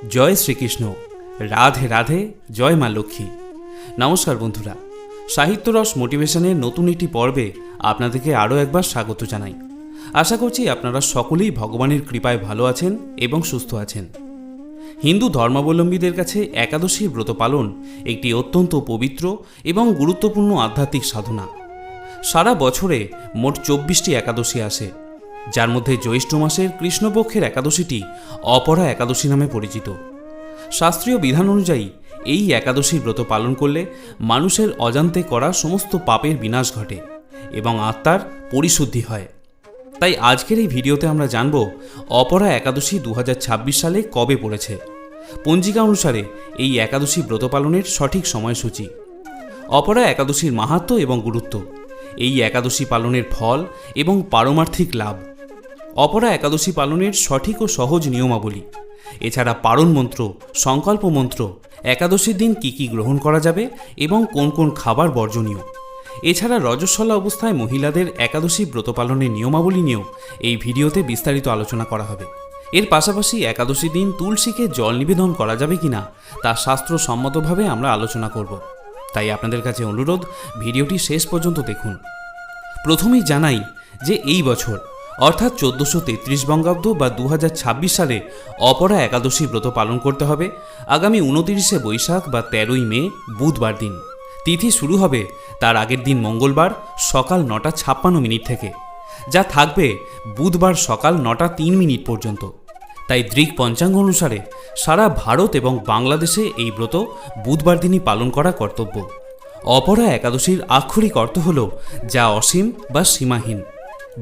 জয় শ্রীকৃষ্ণ। রাধে রাধে। জয় মা লক্ষ্মী। নমস্কার বন্ধুরা, সাহিত্যরস মোটিভেশনের নতুন একটি পর্বে আপনাদেরকে আরও একবার স্বাগত জানাই। আশা করছি আপনারা সকলেই ভগবানের কৃপায় ভালো আছেন এবং সুস্থ আছেন। হিন্দু ধর্মাবলম্বীদের কাছে একাদশীর ব্রত পালন একটি অত্যন্ত পবিত্র এবং গুরুত্বপূর্ণ আধ্যাত্মিক সাধনা। সারা বছরে মোট 24টি একাদশী আসে, যার মধ্যে জ্যৈষ্ঠ মাসের কৃষ্ণপক্ষের একাদশীটি অপরা একাদশী নামে পরিচিত। শাস্ত্রীয় বিধান অনুযায়ী এই একাদশীর ব্রত পালন করলে মানুষের অজান্তে করা সমস্ত পাপের বিনাশ ঘটে এবং আত্মার পরিশুদ্ধি হয়। তাই আজকের এই ভিডিওতে আমরা জানব অপরা একাদশী 2026 সালে কবে পড়েছে। পঞ্জিকা অনুসারে এই একাদশী ব্রত পালনের সঠিক সময়সূচি, অপরা একাদশীর মাহাত্ম্য এবং গুরুত্ব, এই একাদশী পালনের ফল এবং পারমার্থিক লাভ, অপরা একাদশী পালনের সঠিক ও সহজ নিয়মাবলী, এছাড়া পারণ মন্ত্র, সংকল্প মন্ত্র, একাদশীর দিন কী কী গ্রহণ করা যাবে এবং কোন কোন খাবার বর্জনীয়, এছাড়া রজস্বলা অবস্থায় মহিলাদের একাদশী ব্রত পালনের নিয়মাবলী নিয়েও এই ভিডিওতে বিস্তারিত আলোচনা করা হবে। এর পাশাপাশি একাদশী দিন তুলসীকে জল নিবেদন করা যাবে কিনা তা শাস্ত্রসম্মতভাবে আমরা আলোচনা করব। তাই আপনাদের কাছে অনুরোধ, ভিডিওটি শেষ পর্যন্ত দেখুন। প্রথমেই জানাই যে এই বছর অর্থাৎ 1433 বঙ্গাব্দ বা 2026 সালে অপরা একাদশী ব্রত পালন করতে হবে আগামী 29শে বৈশাখ বা 13ই মে বুধবার দিন। তিথি শুরু হবে তার আগের দিন মঙ্গলবার সকাল 9:56 থেকে, যা থাকবে বুধবার সকাল 9:03 পর্যন্ত। তাই দৃক পঞ্চাঙ্গ অনুসারে সারা ভারত এবং বাংলাদেশে এই ব্রত বুধবার দিনই পালন করা কর্তব্য। অপরা একাদশীর আক্ষরিক অর্থ হল যা অসীম বা সীমাহীন।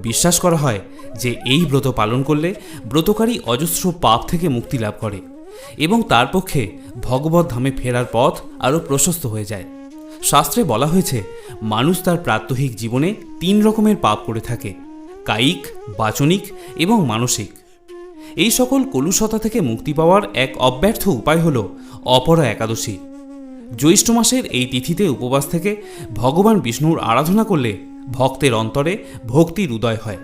বিশ্বাস করা হয় যে এই ব্রত পালন করলে ব্রতকারী অজস্র পাপ থেকে মুক্তি লাভ করে এবং তার পক্ষে ভগবত ধামে ফেরার পথ আরও প্রশস্ত হয়ে যায়। শাস্ত্রে বলা হয়েছে মানুষ তার প্রাত্যহিক জীবনে 3 রকমের পাপ করে থাকে: কায়িক, বাচনিক এবং মানসিক। এই সকল কলুষতা থেকে মুক্তি পাওয়ার এক অব্যর্থ উপায় হল অপরা একাদশী। জ্যৈষ্ঠ মাসের এই তিথিতে উপবাস থেকে ভগবান বিষ্ণুর আরাধনা করলে ভক্তের অন্তরে ভক্তির উদয় হয়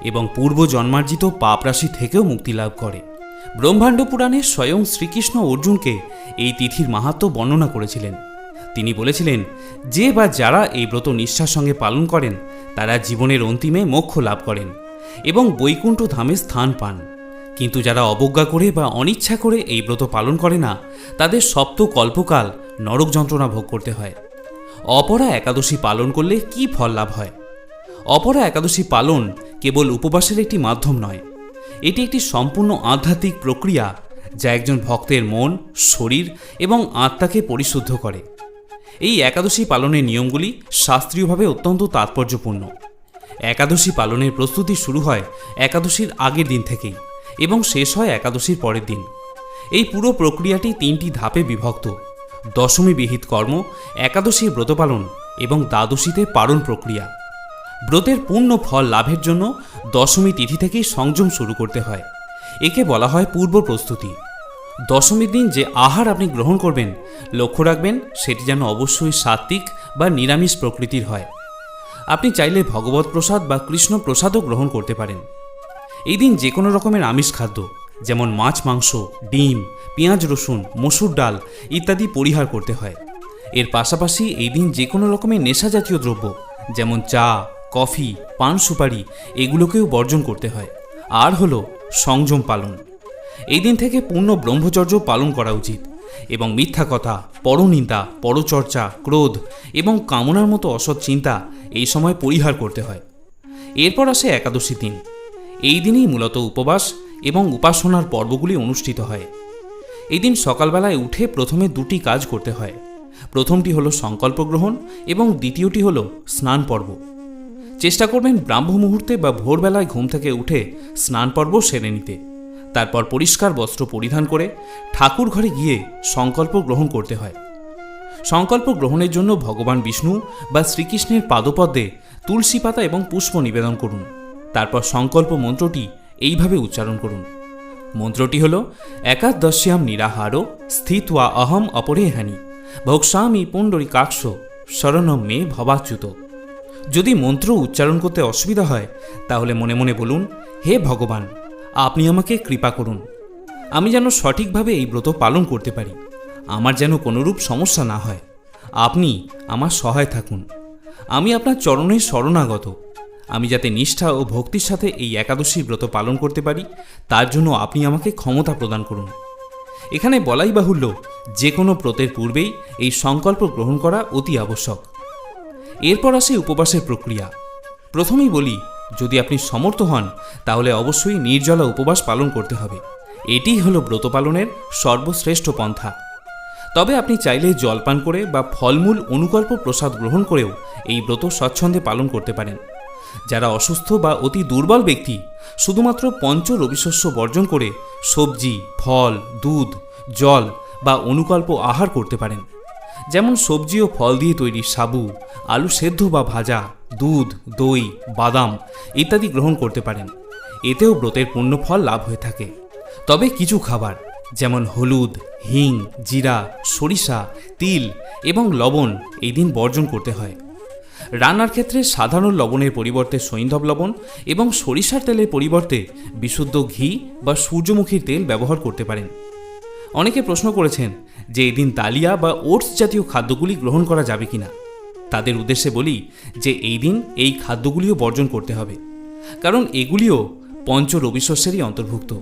এবং পূর্ব জন্মার্জিত পাপ রাশি থেকেও মুক্তি লাভ করে। ব্রহ্মাণ্ড পুরাণে স্বয়ং শ্রীকৃষ্ণ অর্জুনকে এই তিথির মাহাত্ম্য বর্ণনা করেছিলেন। তিনি বলেছিলেন, যে বা যারা এই ব্রত নিষ্ঠার সঙ্গে পালন করেন তারা জীবনের অন্তিমে মোক্ষ লাভ করেন এবং বৈকুণ্ঠ ধামে স্থান পান। কিন্তু যারা অবজ্ঞা করে বা অনিচ্ছা করে এই ব্রত পালন করে না, তাদের সপ্ত কল্পকাল নরক যন্ত্রণা ভোগ করতে হয়। অপরা একাদশী পালন করলে কি ফল লাভ হয়? অপরা একাদশী পালন কেবল উপবাসের একটি মাধ্যম নয়, এটি একটি সম্পূর্ণ আধ্যাত্মিক প্রক্রিয়া যা একজন ভক্তের মন, শরীর এবং আত্মাকে পরিশুদ্ধ করে। এই একাদশী পালনের নিয়মগুলি শাস্ত্রীয়ভাবে অত্যন্ত তাৎপর্যপূর্ণ। একাদশী পালনের প্রস্তুতি শুরু হয় একাদশীর আগের দিন থেকেই এবং শেষ হয় একাদশীর পরের দিন। এই পুরো প্রক্রিয়াটি 3টি ধাপে বিভক্ত: দশমী বিহিত কর্ম, একাদশীর ব্রত পালন এবং দ্বাদশীতে পারণ প্রক্রিয়া। ব্রতের পূর্ণ ফল লাভের জন্য দশমী তিথি থেকেই সংযম শুরু করতে হয়। একে বলা হয় পূর্ব প্রস্তুতি। দশমীর দিন যে আহার আপনি গ্রহণ করবেন, লক্ষ্য রাখবেন সেটি যেন অবশ্যই সাত্ত্বিক বা নিরামিষ প্রকৃতির হয়। আপনি চাইলে ভগবত প্রসাদ বা কৃষ্ণ প্রসাদও গ্রহণ করতে পারেন। এই দিন যে কোনো রকমের আমিষ খাদ্য যেমন মাছ, মাংস, ডিম, পেঁয়াজ, রসুন, মসুর ডাল ইত্যাদি পরিহার করতে হয়। এর পাশাপাশি এই দিন যে কোনো রকমের নেশা জাতীয় দ্রব্য যেমন চা, কফি, পান সুপারি এগুলোকেও বর্জন করতে হয়। আর হলো সংযম পালন। এই দিন থেকে পূর্ণ ব্রহ্মচর্য পালন করা উচিত এবং মিথ্যা কথা, পরনিন্দা, পরচর্চা, ক্রোধ এবং কামনার মতো অসৎ চিন্তা এই সময় পরিহার করতে হয়। এরপর আসে একাদশী দিন। এই দিনেই মূলত উপবাস এবং উপাসনার পর্বগুলি অনুষ্ঠিত হয়। এই দিন সকালবেলায় উঠে প্রথমে 2টি কাজ করতে হয়। প্রথমটি হলো সংকল্প গ্রহণ এবং দ্বিতীয়টি হলো স্নান পর্ব। চেষ্টা করবেন ব্রাহ্ম মুহূর্তে বা ভোরবেলায় ঘুম থেকে উঠে স্নান পর্ব সেরে নিতে। তারপর পরিষ্কার বস্ত্র পরিধান করে ঠাকুর ঘরে গিয়ে সংকল্প গ্রহণ করতে হয়। সংকল্প গ্রহণের জন্য ভগবান বিষ্ণু বা শ্রীকৃষ্ণের পাদপদ্মে তুলসী পাতা এবং পুষ্প নিবেদন করুন। তারপর সংকল্প মন্ত্রটি এইভাবে উচ্চারণ করুন। মন্ত্রটি হল একাদশ্যাম নিরাহারো স্থিত্বা অহম অপরেহানি ভোক্সামি পুণ্ডরীকাক্ষ শরণম মে ভবাচ্যুত। যদি মন্ত্র উচ্চারণ করতে অসুবিধা হয় তাহলে মনে মনে বলুন, হে ভগবান, আপনি আমাকে কৃপা করুন। আমি যেন সঠিকভাবে এই ব্রত পালন করতে পারি, আমার যেন কোনোরূপ সমস্যা না হয়। আপনি আমার সহায় থাকুন। আমি আপনার চরণে শরণাগত। আমি যাতে নিষ্ঠা ও ভক্তির সাথে এই একাদশীর ব্রত পালন করতে পারি, তার জন্য আপনি আমাকে ক্ষমতা প্রদান করুন। এখানে বলাই বাহুল্য, যে কোনো ব্রতের পূর্বেই এই সংকল্প গ্রহণ করা অতি আবশ্যক। এরপর আসে উপবাসের প্রক্রিয়া। প্রথমেই বলি, যদি আপনি সমর্থ হন তাহলে অবশ্যই নির্জলা উপবাস পালন করতে হবে। এটিই হলো ব্রত পালনের সর্বশ্রেষ্ঠ পন্থা। তবে আপনি চাইলে জলপান করে বা ফলমূল অনুকল্প প্রসাদ গ্রহণ করেও এই ব্রত স্বচ্ছন্দে পালন করতে পারেন। যারা অসুস্থ বা অতি দুর্বল ব্যক্তি শুধুমাত্র পঞ্চ রবিশস্য বর্জন করে সবজি, ফল, দুধ, জল বা অনুকল্প আহার করতে পারেন। যেমন সবজি ও ফল দিয়ে তৈরি সাবু, আলু সেদ্ধ বা ভাজা, দুধ, দই, বাদাম ইত্যাদি গ্রহণ করতে পারেন। এতেও ব্রতের পুণ্যফল লাভ হয়ে থাকে। তবে কিছু খাবার যেমন হলুদ, হিং, জিরা, সরিষা, তিল এবং লবণ এই দিন বর্জন করতে হয়। রান্নার ক্ষেত্রে সাধারণ লবণের পরিবর্তে সৈন্ধব লবণ এবং সরিষার তেলের পরিবর্তে বিশুদ্ধ ঘি বা সূর্যমুখীর তেল ব্যবহার করতে পারেন। অনেকে প্রশ্ন করেছেন যে এদিন দালিয়া বা ওটস জাতীয় খাদ্যগুলি গ্রহণ করা যাবে কিনা। তাদের উদ্দেশ্যে বলি যে এই দিন এই খাদ্যগুলিও বর্জন করতে হবে, কারণ এগুলিও পঞ্চ রবিশস্যেরই অন্তর্ভুক্ত।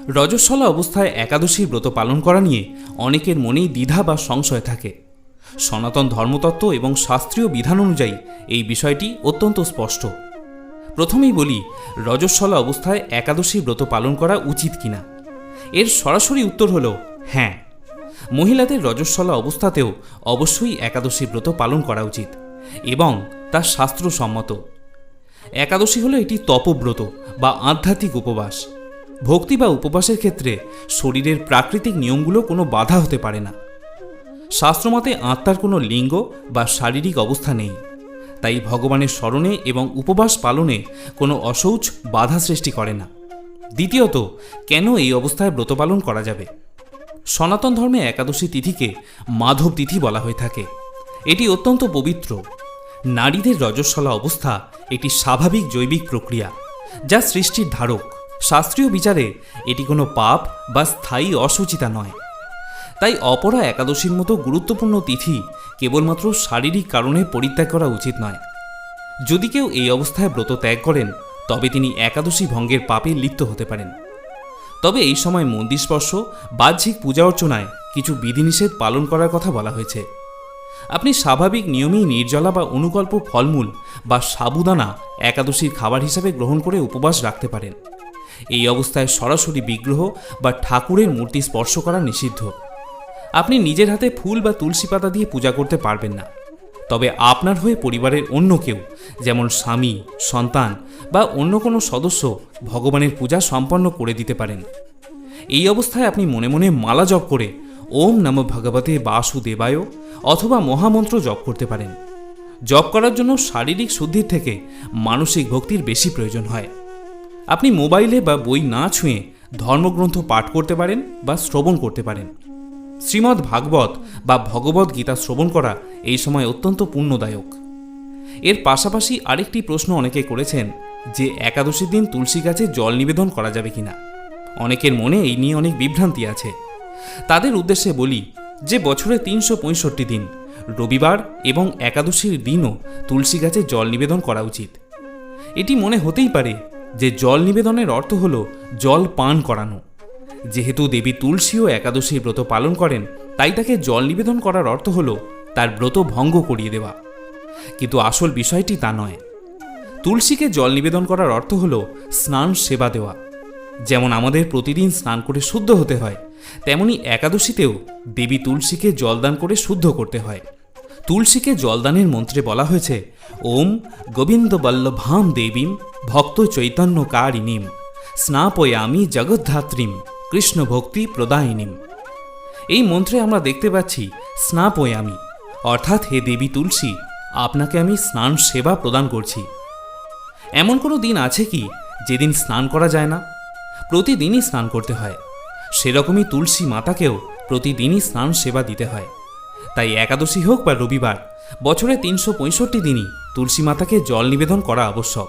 রজস্বলা অবস্থায় একাদশীর ব্রত পালন করা নিয়ে অনেকের মনেই দ্বিধা বা সংশয় থাকে। সনাতন ধর্মতত্ত্ব এবং শাস্ত্রীয় বিধান অনুযায়ী এই বিষয়টি অত্যন্ত স্পষ্ট। প্রথমেই বলি, রজস্বলা অবস্থায় একাদশী ব্রত পালন করা উচিত কিনা। এর সরাসরি উত্তর হল হ্যাঁ। মহিলাদের রজস্বলা অবস্থাতেও অবশ্যই একাদশী ব্রত পালন করা উচিত এবং তা শাস্ত্রসম্মত। একাদশী হলো এটি তপব্রত বা আধ্যাত্মিক উপবাস। ভক্তি বা উপবাসের ক্ষেত্রে শরীরের প্রাকৃতিক নিয়মগুলো কোনো বাধা হতে পারে না। শাস্ত্রমতে আত্মার কোনো লিঙ্গ বা শারীরিক অবস্থা নেই, তাই ভগবানের স্মরণে এবং উপবাস পালনে কোনো অশৌচ বাধা সৃষ্টি করে না। দ্বিতীয়ত, কেন এই অবস্থায় ব্রত পালন করা যাবে? সনাতন ধর্মে একাদশী তিথিকে মাধব তিথি বলা হয়ে থাকে। এটি অত্যন্ত পবিত্র। নারীদের রজস্বলা অবস্থা একটি স্বাভাবিক জৈবিক প্রক্রিয়া, যা সৃষ্টির ধারক। শাস্ত্রীয় বিচারে এটি কোনো পাপ বা স্থায়ী অসুচিতা নয়। তাই অপরা একাদশীর মতো গুরুত্বপূর্ণ তিথি কেবলমাত্র শারীরিক কারণে পরিত্যাগ করা উচিত নয়। যদি কেউ এই অবস্থায় ব্রত ত্যাগ করেন তবে তিনি একাদশী ভঙ্গের পাপে লিপ্ত হতে পারেন। তবে এই সময় মন্দির স্পর্শ, বাহ্যিক পূজা অর্চনায় কিছু বিধিনিষেধ পালন করার কথা বলা হয়েছে। আপনি স্বাভাবিক নিয়মেই নির্জলা বা অনুকল্প ফলমূল বা সাবুদানা একাদশীর খাবার হিসাবে গ্রহণ করে উপবাস রাখতে পারেন। এই অবস্থায় সরাসরি বিগ্রহ বা ঠাকুরের মূর্তি স্পর্শ করা নিষিদ্ধ। আপনি নিজের হাতে ফুল বা তুলসী পাতা দিয়ে পূজা করতে পারবেন না। তবে আপনার হয়ে পরিবারের অন্য কেউ, যেমন স্বামী, সন্তান বা অন্য কোনো সদস্য ভগবানের পূজা সম্পন্ন করে দিতে পারেন। এই অবস্থায় আপনি মনে মনে মালা জপ করে ওম নমঃ ভগবতে বাসুদেবায় অথবা মহামন্ত্র জপ করতে পারেন। জপ করার জন্য শারীরিক শুদ্ধির থেকে মানসিক ভক্তির বেশি প্রয়োজন হয়। আপনি মোবাইলে বা বই না ছুঁয়ে ধর্মগ্রন্থ পাঠ করতে পারেন বা শ্রবণ করতে পারেন। শ্রীমদ্ ভাগবত বা ভগবদ্ গীতা শ্রবণ করা এই সময় অত্যন্ত পুণ্যদায়ক। এর পাশাপাশি আরেকটি প্রশ্ন অনেকে করেছেন যে একাদশীর দিন তুলসী গাছে জল নিবেদন করা যাবে কিনা। অনেকের মনে এই নিয়ে অনেক বিভ্রান্তি আছে। তাদের উদ্দেশ্যে বলি যে বছরে 365 দিন রবিবার এবং একাদশীর দিনও তুলসী গাছে জল নিবেদন করা উচিত। এটি মনে হতেই পারে যে জল নিবেদনের অর্থ হল জল পান করানো। যেহেতু দেবী তুলসীও একাদশীর ব্রত পালন করেন, তাই তাকে জল নিবেদন করার অর্থ হল তার ব্রত ভঙ্গ করিয়ে দেওয়া। কিন্তু আসল বিষয়টি তা নয়। তুলসীকে জল নিবেদন করার অর্থ হল স্নান সেবা দেওয়া। যেমন আমাদের প্রতিদিন স্নান করে শুদ্ধ হতে হয়, তেমনি একাদশীতেও দেবী তুলসীকে জলদান করে শুদ্ধ করতে হয়। তুলসীকে জলদানের মন্ত্রে বলা হয়েছে ওম গোবিন্দ বল্লভাম দেবীম ভক্ত চৈতন্য কারিণীম স্নাপয়ামি জগদ্ধাত্রীম কৃষ্ণ ভক্তি প্রদায়িনীম। এই মন্ত্রে আমরা দেখতে পাচ্ছি স্নাপয়ামি অর্থাৎ হে দেবী তুলসী, আপনাকে আমি স্নান সেবা প্রদান করছি। এমন কোনো দিন আছে কি যেদিন স্নান করা যায় না? প্রতিদিনই স্নান করতে হয়। সেরকমই তুলসী মাতাকেও প্রতিদিনই স্নান সেবা দিতে হয়। তাই একাদশী হোক বা রবিবার, বছরে 365 দিনই তুলসী মাতাকে জল নিবেদন করা আবশ্যক।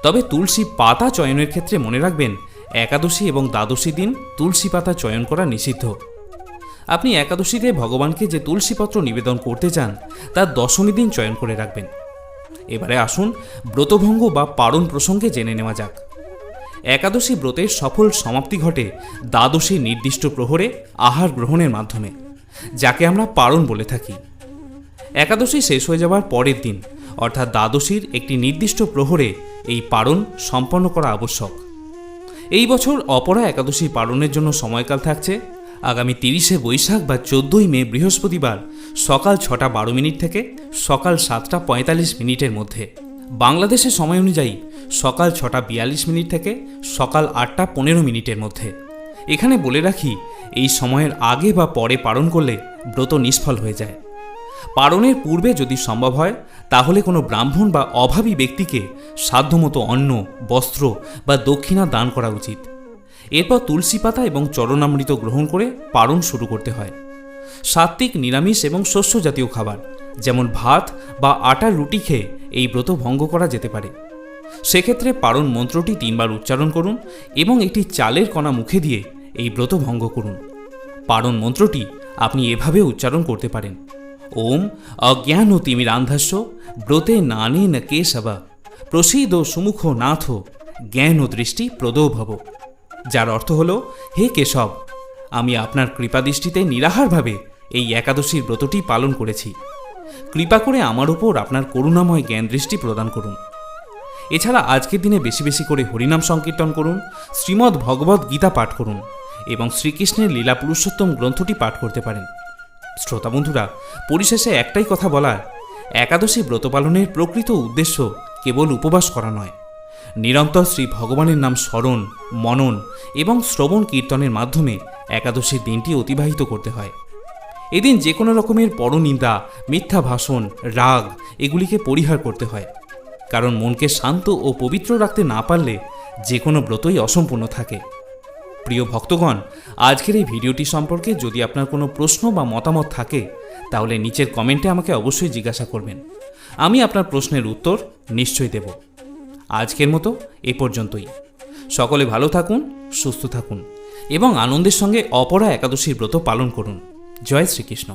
তবে তুলসী পাতা চয়নের ক্ষেত্রে মনে রাখবেন একাদশী এবং দ্বাদশী দিন তুলসী পাতা চয়ন করা নিষিদ্ধ। আপনি একাদশীতে ভগবানকে যে তুলসীপত্র নিবেদন করতে চান তার দশমী দিন চয়ন করে রাখবেন। এবারে আসুন ব্রতভঙ্গ বা পারণ প্রসঙ্গে জেনে নেওয়া যাক। একাদশী ব্রতের সফল সমাপ্তি ঘটে দ্বাদশী নির্দিষ্ট প্রহরে আহার গ্রহণের মাধ্যমে, যাকে আমরা পারণ বলে থাকি। একাদশী শেষ হয়ে যাওয়ার পরের দিন অর্থাৎ দ্বাদশীর একটি নির্দিষ্ট প্রহরে এই পারণ সম্পন্ন করা আবশ্যক। এই বছর অপরা একাদশী পালনের জন্য সময়কাল থাকছে আগামী 30শে বৈশাখ বা 14ই মে বৃহস্পতিবার সকাল 6টা 12 মিনিট থেকে সকাল 7টা 45 মিনিটের মধ্যে। বাংলাদেশের সময় অনুযায়ী সকাল 6টা 42 মিনিট থেকে সকাল 8টা 15 মিনিটের মধ্যে। এখানে বলে রাখি, এই সময়ের আগে বা পরে পালন করলে ব্রত নিষ্ফল হয়ে যায়। পালনের পূর্বে যদি সম্ভব হয় তাহলে কোনো ব্রাহ্মণ বা অভাবী ব্যক্তিকে সাধ্যমতো অন্ন, বস্ত্র বা দক্ষিণা দান করা উচিত। এরপর তুলসী পাতা এবং চরণামৃত গ্রহণ করে পালন শুরু করতে হয়। সাত্ত্বিক, নিরামিষ এবং শস্য জাতীয় খাবার যেমন ভাত বা আটার রুটি খেয়ে এই ব্রত ভঙ্গ করা যেতে পারে। সেক্ষেত্রে পালন মন্ত্রটি 3 বার উচ্চারণ করুন এবং একটি চালের কণা মুখে দিয়ে এই ব্রত ভঙ্গ করুন। পালন মন্ত্রটি আপনি এভাবে উচ্চারণ করতে পারেন: ওম অজ্ঞানতিমিরান্ধস্য ব্রতে নানেন কেশব প্রসীদ সুমুখ নাথ জ্ঞান ও দৃষ্টি প্রদো ভব। যার অর্থ হল, হে কেশব, আমি আপনার কৃপাদৃষ্টিতে নিরাহারভাবে এই একাদশীর ব্রতটি পালন করেছি। কৃপা করে আমার উপর আপনার করুণাময় জ্ঞান দৃষ্টি প্রদান করুন। এছাড়া আজকের দিনে বেশি বেশি করে হরিনাম সংকীর্তন করুন, শ্রীমদ্ ভগবদ্ গীতা পাঠ করুন এবং শ্রীকৃষ্ণের লীলা পুরুষোত্তম গ্রন্থটি পাঠ করতে পারেন। শ্রোতা বন্ধুরা, পরিশেষে একটাই কথা বলার, একাদশী ব্রত পালনের প্রকৃত উদ্দেশ্য কেবল উপবাস করা নয়, নিরন্তর শ্রী ভগবানের নাম স্মরণ, মনন এবং শ্রবণ কীর্তনের মাধ্যমে একাদশীর দিনটি অতিবাহিত করতে হয়। এদিন যে কোনো রকমের পরনিন্দা, মিথ্যা ভাষণ, রাগ এগুলিকে পরিহার করতে হয়, কারণ মনকে শান্ত ও পবিত্র রাখতে না পারলে যে কোনো ব্রতই অসম্পূর্ণ থাকে। প্রিয় ভক্তগণ, আজকের এই ভিডিওটি সম্পর্কে যদি আপনার কোনো প্রশ্ন বা মতামত থাকে তাহলে নিচের কমেন্টে আমাকে অবশ্যই জিজ্ঞাসা করবেন। আমি আপনার প্রশ্নের উত্তর নিশ্চয়ই দেব। আজকের মতো এ পর্যন্তই। সকলে ভালো থাকুন, সুস্থ থাকুন এবং আনন্দের সঙ্গে অপরা একাদশীর ব্রত পালন করুন। জয় শ্রীকৃষ্ণ।